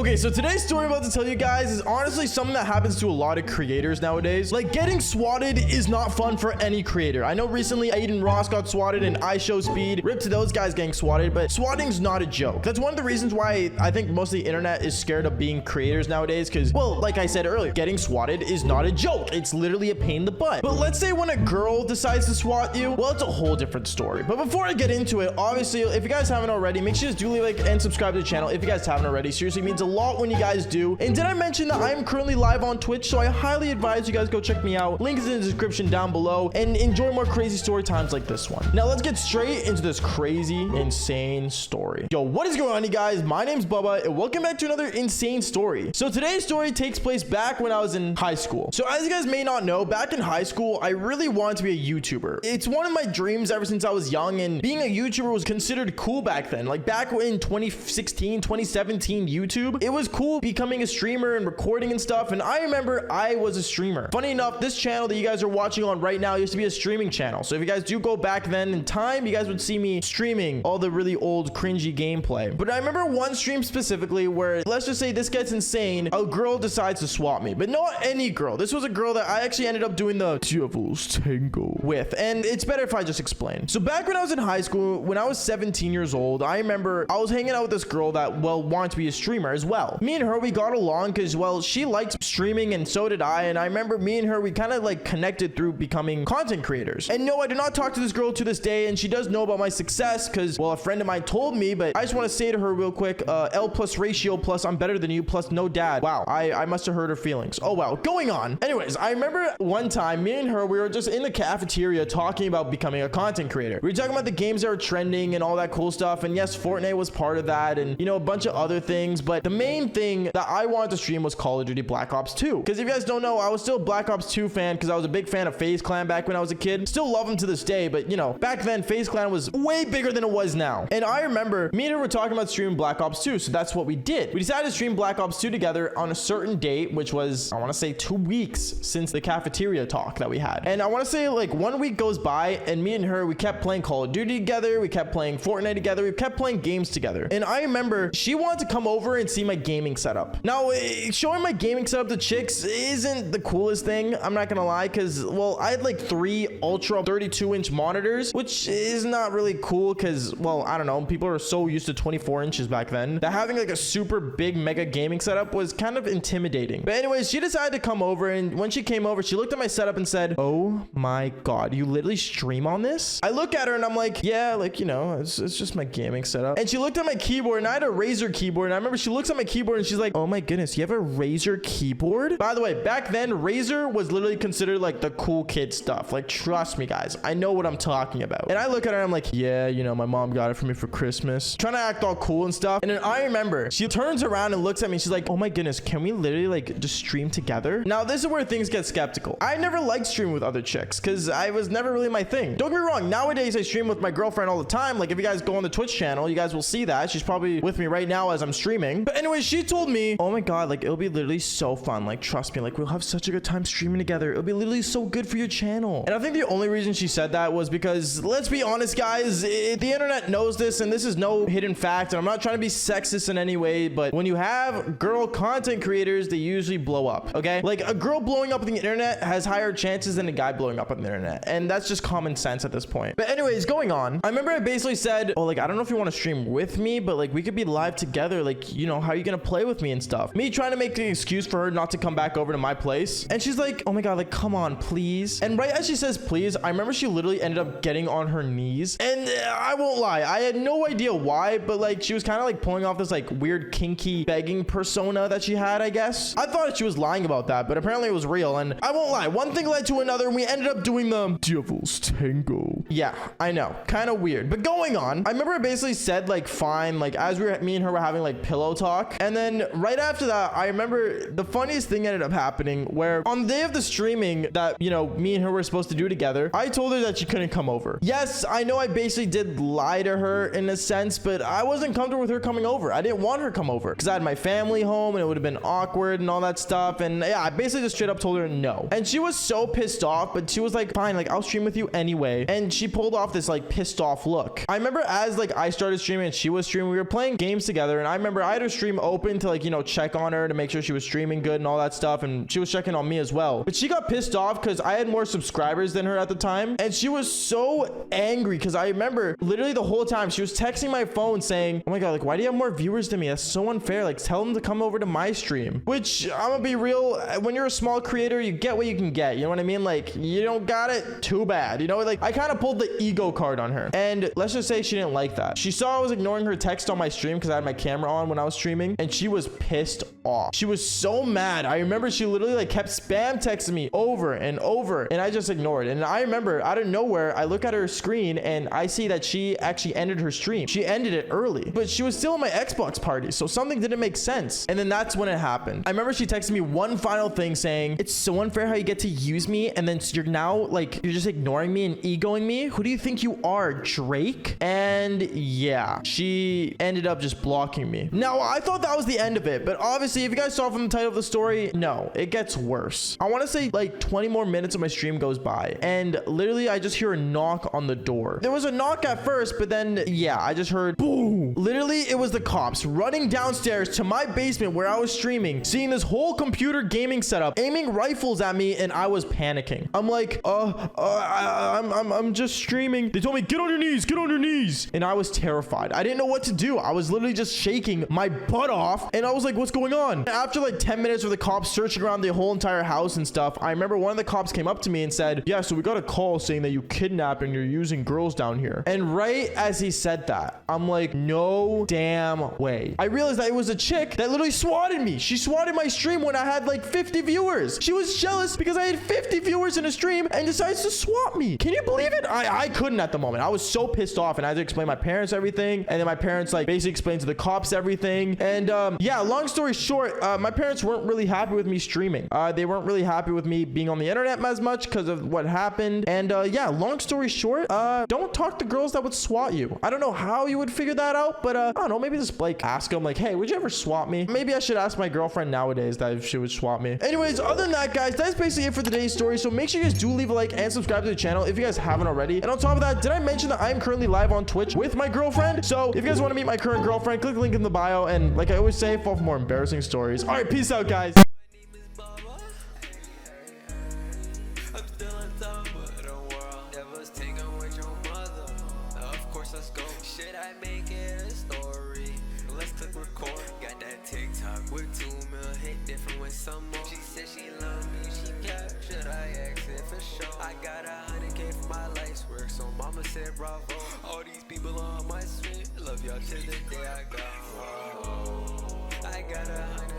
Okay, so today's story I'm about to tell you guys is honestly something that happens to a lot of creators nowadays. Like, getting swatted is not fun for any creator. I know recently Aiden Ross got swatted and iShowSpeed. Rip to those guys getting swatted, but swatting's not a joke. That's one of the reasons why I think most of the internet is scared of being creators nowadays, because, well, like I said earlier, getting swatted is not a joke. It's literally a pain in the butt. But let's say when a girl decides to swat you, well, it's a whole different story. But before I get into it, obviously, if you guys haven't already, make sure to do leave a like and subscribe to the channel if you guys haven't already. Seriously, it means a lot when you guys do. And did I mention that I'm currently live on Twitch? So I highly advise you guys go check me out. Link is in the description down below, and enjoy more crazy story times like this one. Now let's get straight into this crazy, insane story. Yo, what is going on, you guys? My name's Bubba, and welcome back to another insane story. So today's story takes place back when I was in high school. So as you guys may not know, back in high school, I really wanted to be a YouTuber. It's one of my dreams ever since I was young, and being a YouTuber was considered cool back then. Like back in 2016, 2017 YouTube, it was cool becoming a streamer and recording and stuff. And I remember I was a streamer. Funny enough, this channel that you guys are watching on right now used to be a streaming channel. So if you guys do go back then in time, you guys would see me streaming all the really old cringy gameplay. But I remember one stream specifically where, let's just say this gets insane, a girl decides to swap me. But not any girl. This was a girl that I actually ended up doing the Devil's Tango with. And it's better if I just explain. So back when I was in high school, when I was 17 years old, I remember I was hanging out with this girl that, well, wanted to be a streamer as well. Me and her, we got along because, well, she liked streaming and so did I. And I remember me and her, we kind of like connected through becoming content creators. And no, I do not talk to this girl to this day, and she does know about my success because, well, a friend of mine told me. But I just want to say to her real quick, L plus ratio plus I'm better than you plus no dad. Wow, I must have hurt her feelings. Oh wow, going on. Anyways, I remember one time me and her, we were just in the cafeteria talking about becoming a content creator. We were talking about the games that are trending and all that cool stuff, and yes, Fortnite was part of that, and you know, a bunch of other things. But the main thing that I wanted to stream was Call of Duty Black Ops 2, because if you guys don't know, I was still a Black Ops 2 fan because I was a big fan of FaZe Clan back when I was a kid. Still love them to this day, but you know, back then FaZe Clan was way bigger than it was now. And I remember me and her were talking about streaming Black Ops 2, so that's what we did. We decided to stream Black Ops 2 together on a certain date, which was, I want to say, 2 weeks since the cafeteria talk that we had. And I want to say like 1 week goes by, and me and her, we kept playing Call of Duty together, we kept playing Fortnite together, we kept playing games together. And I remember she wanted to come over and see my gaming setup. Now, showing my gaming setup to chicks isn't the coolest thing, I'm not gonna lie, because, well, I had like 3 ultra 32-inch monitors, which is not really cool because, well, I don't know, people are so used to 24 inches back then that having like a super big mega gaming setup was kind of intimidating. But anyways, she decided to come over, and when she came over, she looked at my setup and said, "Oh my god, you literally stream on this?" I look at her and I'm like, yeah, like, you know, it's just my gaming setup. And she looked at my keyboard, and I had a Razer keyboard, and I remember she looks at my keyboard and she's like, "Oh my goodness, you have a Razer keyboard?" By the way, back then Razer was literally considered like the cool kid stuff. Like, trust me guys, I know what I'm talking about. And I look at her and I'm like, yeah, you know, my mom got it for me for Christmas, trying to act all cool and stuff. And then I remember she turns around and looks at me and she's like, "Oh my goodness, can we literally like just stream together?" Now this is where things get skeptical. I never liked streaming with other chicks because I was never really my thing. Don't get me wrong, nowadays I stream with my girlfriend all the time. Like, if you guys go on the Twitch channel, you guys will see that she's probably with me right now as I'm streaming. But anyway, she told me, "Oh my god, like it'll be literally so fun, like trust me, like we'll have such a good time streaming together, it'll be literally so good for your channel." And I think the only reason she said that was because, let's be honest guys, the internet knows this, and this is no hidden fact, and I'm not trying to be sexist in any way, but when you have girl content creators, they usually blow up. Okay, like a girl blowing up on the internet has higher chances than a guy blowing up on the internet, and that's just common sense at this point. But anyways, going on, I remember I basically said, "Oh, like I don't know if you want to stream with me, but like we could be live together, like, you know, how are you gonna play with me and stuff?" Me trying to make an excuse for her not to come back over to my place, and she's like, "Oh my god, like come on please." And right as she says please, I remember she literally ended up getting on her knees, and I won't lie, I had no idea why, but like she was kind of like pulling off this like weird kinky begging persona that she had, I guess. I thought she was lying about that, but apparently it was real. And I won't lie, one thing led to another, and we ended up doing the Devil's Tango. Yeah, I know, kind of weird, but going on, I remember I basically said like fine, like as me and her were having like pillow talk. And then right after that, I remember the funniest thing ended up happening, where on the day of the streaming that, you know, me and her were supposed to do together, I told her that she couldn't come over. Yes, I know I basically did lie to her in a sense, but I wasn't comfortable with her coming over. I didn't want her to come over because I had my family home and it would have been awkward and all that stuff. And yeah, I basically just straight up told her no. And she was so pissed off, but she was like, fine, like I'll stream with you anyway. And she pulled off this like pissed off look. I remember as like I started streaming and she was streaming, we were playing games together, and I remember I had her stream stream open to like, you know, check on her to make sure she was streaming good and all that stuff. And she was checking on me as well. But she got pissed off because I had more subscribers than her at the time. And she was so angry because I remember literally the whole time she was texting my phone saying, oh my God, like, why do you have more viewers than me? That's so unfair. Like, tell them to come over to my stream. Which, I'm gonna be real, when you're a small creator, you get what you can get. You know what I mean? Like, you don't got it too bad. You know, like, I kind of pulled the ego card on her. And let's just say she didn't like that. She saw I was ignoring her text on my stream because I had my camera on when I was streaming, and she was pissed off. She was so mad. I remember she literally like kept spam texting me over and over, and I just ignored. And I remember out of nowhere, I look at her screen and I see that she actually ended her stream. She ended it early, but she was still in my Xbox party, so something didn't make sense. And then that's when it happened. I remember she texted me one final thing saying, it's so unfair how you get to use me, and then you're now like, you're just ignoring me and egoing me. Who do you think you are, Drake? And yeah, she ended up just blocking me. Now, I thought that was the end of it, but obviously, if you guys saw from the title of the story, no, it gets worse. I want to say like 20 more minutes of my stream goes by, and literally I just hear a knock on the door. There was a knock at first, but then yeah, I just heard boom. Literally, it was the cops running downstairs to my basement where I was streaming, seeing this whole computer gaming setup, aiming rifles at me, and I was panicking. I'm like, I'm just streaming. They told me, get on your knees, get on your knees. And I was terrified. I didn't know what to do. I was literally just shaking my butt off, and I was like, what's going on? After like 10 minutes of the cops searching around the whole entire house and stuff, I remember one of the cops came up to me and said, yeah, so we got a call saying that you kidnapped and you're using girls down here. And right as he said that, I'm like, no damn way. I realized that it was a chick that literally swatted me. She swatted my stream when I had like 50 viewers. She was jealous because I had 50 viewers in a stream and decides to swat me. Can you believe it? I couldn't at the moment. I was so pissed off, and I had to explain my parents everything. And then my parents like basically explained to the cops everything. And yeah, long story short, my parents weren't really happy with me streaming. They weren't really happy with me being on the internet as much because of what happened. And yeah, long story short, don't talk to girls that would swat you. I don't know how you would figure that out, but I don't know, maybe just like ask them like, hey, would you ever swat me? Maybe I should ask my girlfriend nowadays that if she would swat me. Anyways, other than that, guys, that's basically it for today's story. So make sure you guys do leave a like and subscribe to the channel if you guys haven't already. And on top of that, did I mention that I'm currently live on Twitch with my girlfriend? So if you guys want to meet my current girlfriend, click the link in the bio. And like I always say, fall for more embarrassing stories. All right, peace out, guys. Let's go. Should I make it a story? Let's click record. Got that TikTok with 2 mil hit different with some more. She said she love me, she kept. Should I ask it for sure? I got 100K for my life's work, so mama said bravo. All these people on my street, love y'all till the day I go. I got 100K.